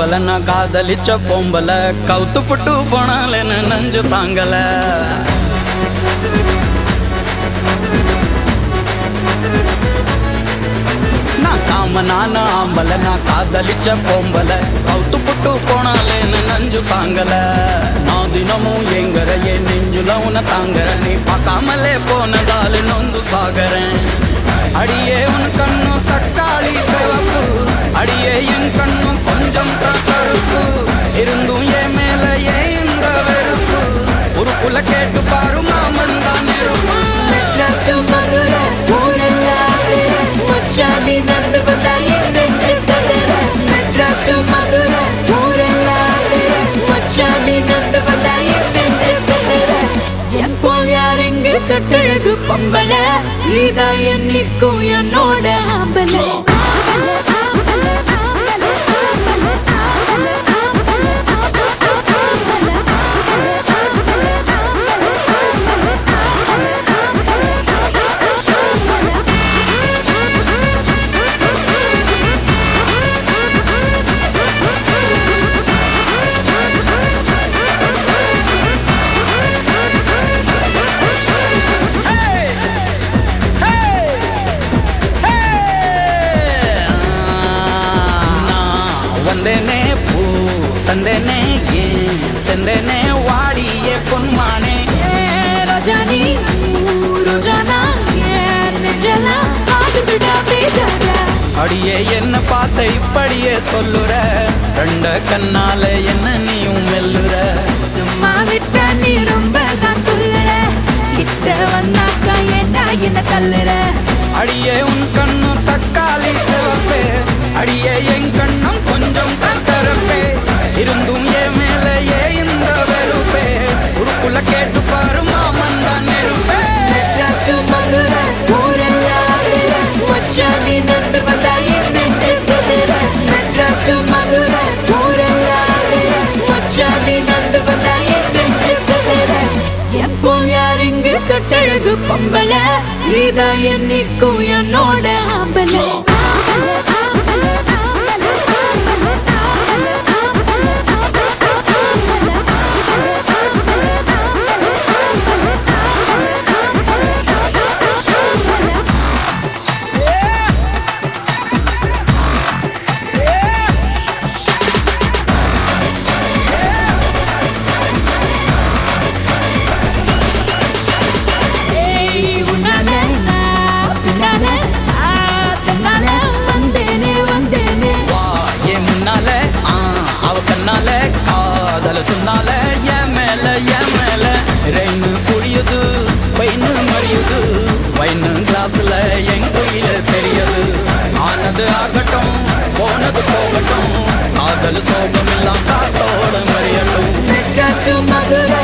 ஆம்பல நான் காதலிச்ச பொம்பல கவுத்து புட்டு போனாலேன்னு நஞ்சு தாங்கல நான் காமனான ஆம்பல நான் காதலிச்ச பொம்பல கவுத்து புட்டு போனாலேன்னு நஞ்சு தாங்கல நான் தினமும் எங்கற என் நெஞ்சுல உன தாங்கற நீ பார்க்காமலே போனதால நொந்து சாகறேன் அடியே உன் கண்ணும் தக்காளி சிவப்பு அடியே என் கண்ணும் கொஞ்சம் கருப்பு இருந்தும் என் மேல ஏன் இந்த வெறுப்பு ஒரு புல கேட்டு பாரு மாமன் தான் இருப்பு நடந்து வந்தா மதுரை மச்சாண்டி நடந்து வந்தா என் போல் யார் எங்க கட்டழகு பொம்பல இதா என்னைக்கும் என்னோட ஆம்பல வந்தேனே பூ தந்தேனே ஏன் செந்தேனே வாடியே பொன்மானே ரோஜானி ரோஜானா அடியே என்ன பார்த்த இப்படியே சொல்லுற ரெண்ட கண்ணால என்ன நீயும் மெல்லுற சும்மா விட்ட நீ ரொம்ப தான் துள்ளுற கிட்ட வந்தாக்கா ஏண்டா என்ன தள்ளுற அடியே உன் கண்ணும் தக்காளி சிவப்பே அடியே என் கண்ணும் கொஞ்சம் கருப்பே இருந்தும் என் மேல ஏ இந்த வெறுப்பே உருக்குள்ள கேட்டு பாரு மாமன் தான் நெருப்பே மதுரை மச்சாண்டி நடந்து வந்தா மதுரை மச்சாண்டி நடந்து வந்தா எப்போ யார் இங்கு கட்டழகு பொம்பல இதா என்னைக்கும் என்னோட ஆம்பல காதல சொன்னால என் மேல ரெண்டு புரியுது பையனு மறியுது பையனு கிளாஸ்ல என் கோயில தெரியுது ஆனது ஆகட்டும் போனது போகட்டும் காதல் சோகம் எல்லாம் காத்தோட மறியட்டும் மதுரை